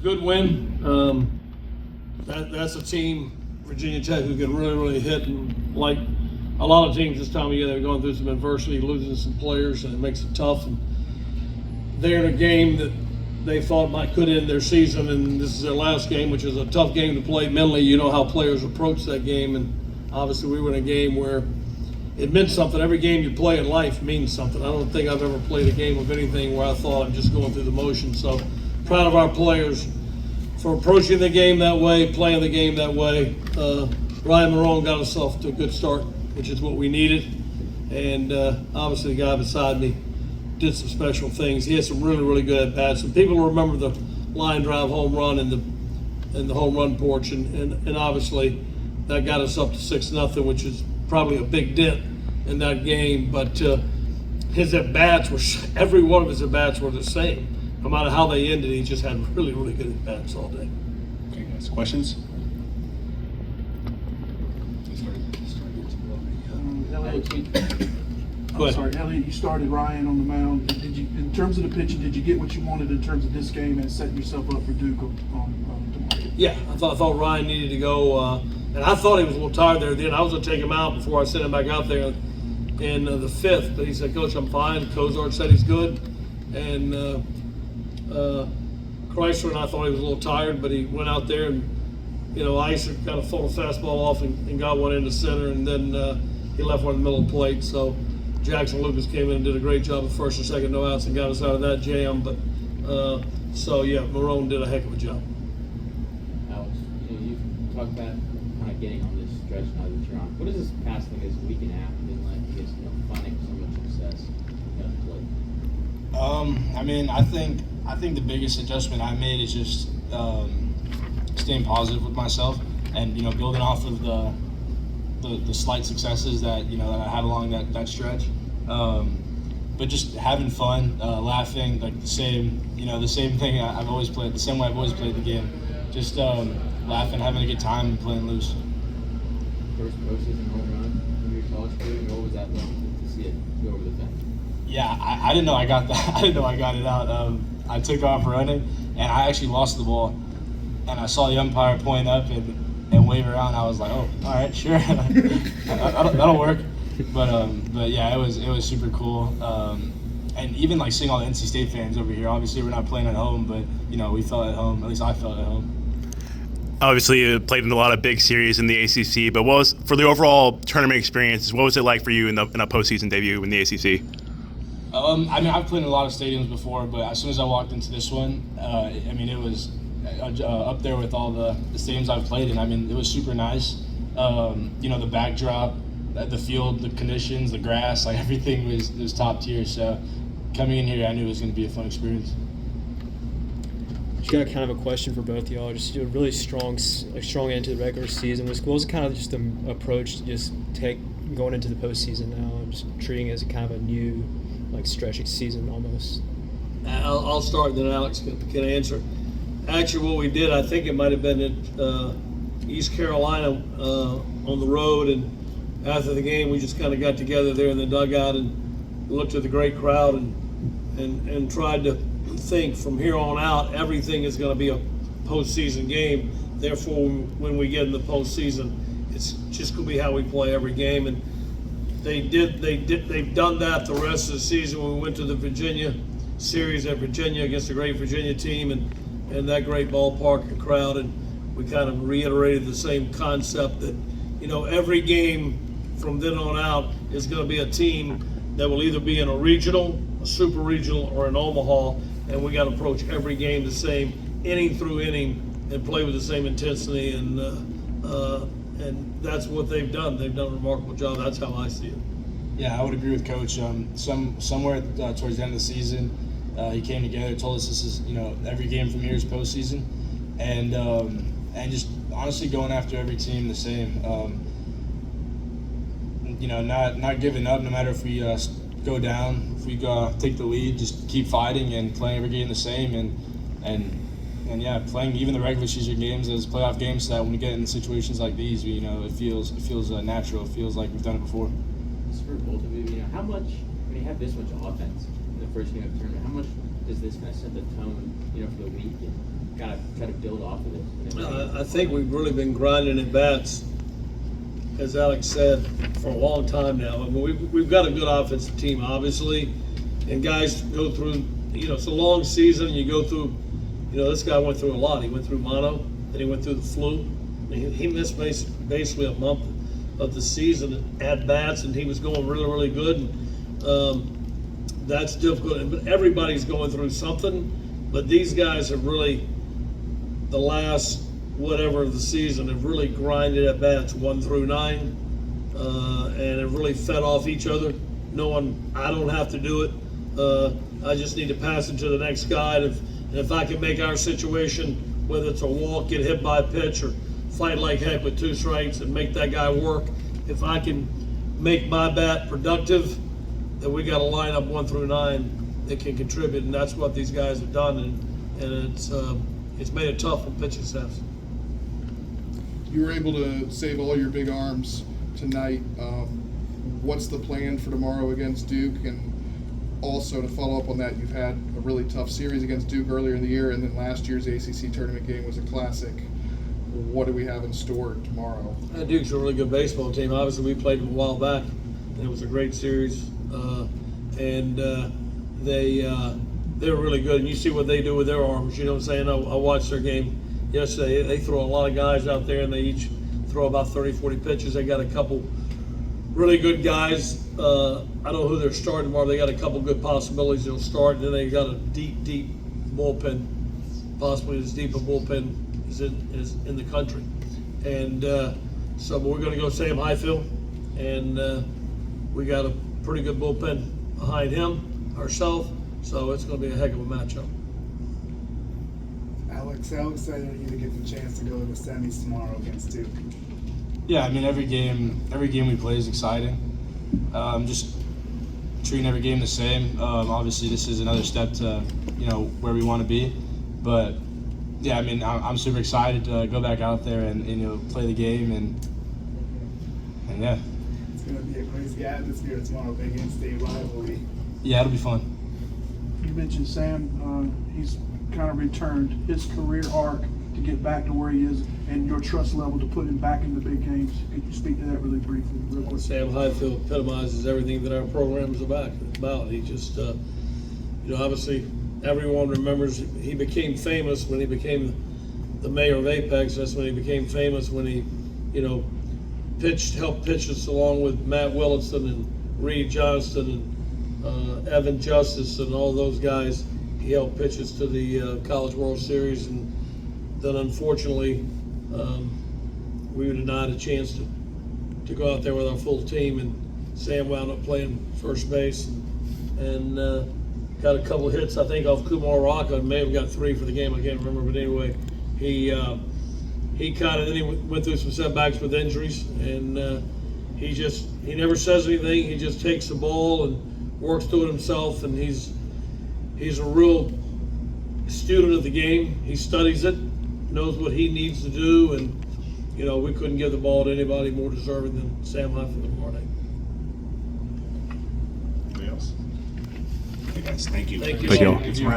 good win. That's a team, Virginia Tech, who can really hit, and like a lot of teams this time of year, they're going through some adversity, losing some players, and it makes it tough. And they're in a game that they thought could end their season, and this is their last game, which is a tough game to play mentally. You know how players approach that game, and obviously we were in a game where it meant something. Every game you play in life means something. I don't think I've ever played a game of anything where I thought I'm just going through the motions. So proud of our players for approaching the game that way, playing the game that way. Ryan Marone got himself to a good start, which is what we needed. And obviously the guy beside me did some special things. He had some really good at-bats. And people remember the line drive home run and the home run porch. And obviously that got us up to 6-0, which is probably a big dent in that game. But his at-bats every one of his at-bats were the same. No matter how they ended, he just had really good at-bats all day. Okay, guys, questions? Elliott, you started Ryan on the mound. Did you, in terms of the pitching, did you get what you wanted in terms of this game and setting yourself up for Duke on tomorrow? Yeah, I thought Ryan needed to go, and I thought he was a little tired there then. I was going to take him out before I sent him back out there in the 5th, but he said, "Coach, I'm fine." Cozart said he's good, and Chrysler and I thought he was a little tired, but he went out there and, Iser kind of fought a fastball off and got one in the center, and then he left one in the middle of the plate. So Jackson Lucas came in and did a great job of first and second no outs and got us out of that jam. But Marone did a heck of a job. Alex, you talked about kind of getting on this stretch now that you're on. What has this past week and a half been like? I guess finding so much success at the plate. I think the biggest adjustment I made is just staying positive with myself and building off of the slight successes that that I had along that stretch, but just having fun, laughing, like the same thing I've always played, the same way I've always played the game, just laughing, having a good time, and playing loose. First postseason home run in your college career. What was that like to see it go over the fence? Yeah, I didn't know I got that. I didn't know I got it out. I took off running, and I actually lost the ball, and I saw the umpire point up and wave around. I was like, "Oh, all right, sure, that'll work." But yeah, it was super cool. And even like seeing all the NC State fans over here. Obviously, we're not playing at home, but we felt at home. At least I felt at home. Obviously, you played in a lot of big series in the ACC, but what was, for the overall tournament experience, what was it like for you in a postseason debut in the ACC? I've played in a lot of stadiums before, but as soon as I walked into this one, it was up there with all the stadiums I've played in. It was super nice. The backdrop, the field, the conditions, the grass, like everything was top tier. So coming in here, I knew it was going to be a fun experience. Just got kind of a question for both of y'all. Just a really strong end to the regular season. What was kind of just the approach to just take going into the postseason now, and just treating it as a kind of a new stretch of season almost? I'll start, and then Alex can answer. Actually, what we did, I think it might have been at East Carolina on the road, and after the game, we just kind of got together there in the dugout and looked at the great crowd and tried to think from here on out, everything is going to be a postseason game. Therefore, when we get in the postseason, it's just going to be how we play every game. And they've done that the rest of the season. When we went to the Virginia series at Virginia against a great Virginia team and that great ballpark and crowd, and we kind of reiterated the same concept that every game from then on out is going to be a team that will either be in a regional, a super regional, or an Omaha, and we got to approach every game the same, inning through inning, and play with the same intensity, and that's what they've done. They've done a remarkable job. That's how I see it. Yeah, I would agree with Coach. Somewhere towards the end of the season, he came together, told us this is every game from here is postseason, and just honestly going after every team the same. Not giving up no matter if we go down, if we take the lead, just keep fighting and playing every game the same, and yeah, playing even the regular season games as playoff games, so that when we get in situations like these, it feels natural. It feels like we've done it before. For both of you, how much when you have this much offense in the first game of the tournament, how much does this kind of set the tone, for the week and kind of try to build off of this? I think we've really been grinding at bats, as Alex said, for a long time now. I mean, we've got a good offensive team, obviously, and guys go through, it's a long season. You go through, this guy went through a lot. He went through mono, then he went through the flu. He missed basically a month of the season at bats, and he was going really, really good. That's difficult, but everybody's going through something. But these guys have really, the last whatever of the season, have really grinded at bats 1 through 9, and have really fed off each other, knowing I don't have to do it. I just need to pass it to the next guy, and if I can make our situation, whether it's a walk, get hit by a pitch, or fight like heck with 2 strikes and make that guy work, if I can make my bat productive, then we got a lineup 1 through 9 that can contribute, and that's what these guys have done, and it's made it tough on pitching staffs. You were able to save all your big arms tonight. What's the plan for tomorrow against Duke? And also, to follow up on that, you've had a really tough series against Duke earlier in the year, and then last year's ACC tournament game was a classic. What do we have in store tomorrow? Duke's a really good baseball team. Obviously, we played them a while back, and it was a great series. They're really good. And you see what they do with their arms. You know what I'm saying? I watched their game yesterday. They throw a lot of guys out there, and they each throw about 30, 40 pitches. They got a couple really good guys. I don't know who they're starting tomorrow. They got a couple good possibilities they'll start, and then they got a deep, deep bullpen, possibly as deep a bullpen as in the country. And so we're going to go Sam Highfield, and we got a pretty good bullpen behind him, ourselves, so it's going to be a heck of a matchup. Alex, how excited are you to get the chance to go to the semis tomorrow against Duke? Yeah, I mean, every game we play is exciting. Just treating every game the same. Obviously, this is another step to where we want to be, but yeah, I mean, I'm super excited to go back out there and play the game and yeah. It's going to be a crazy atmosphere tomorrow, big in-state rivalry. Yeah, it'll be fun. You mentioned Sam, he's kind of returned his career arc to get back to where he is, and your trust level to put him back in the big games. Could you speak to that really briefly, real quick? Sam Highfield epitomizes everything that our program is about. He just, obviously everyone remembers he became famous when he became the mayor of Apex. That's when he became famous, when he, helped pitch us along with Matt Willitson and Reed Johnston and Evan Justice and all those guys. He helped pitch us to the College World Series, and then unfortunately we were denied a chance to go out there with our full team, and Sam wound up playing first base and got a couple of hits, I think, off Kumar Rocca, and may have got 3 for the game, I can't remember, but anyway, he then he went through some setbacks with injuries, and he never says anything. He just takes the ball and works through it himself, and he's a real student of the game. He studies it, knows what he needs to do, and we couldn't give the ball to anybody more deserving than Sam Highfield tomorrow night. Anybody else? Hey guys, thank you. Thank you. Thank you all.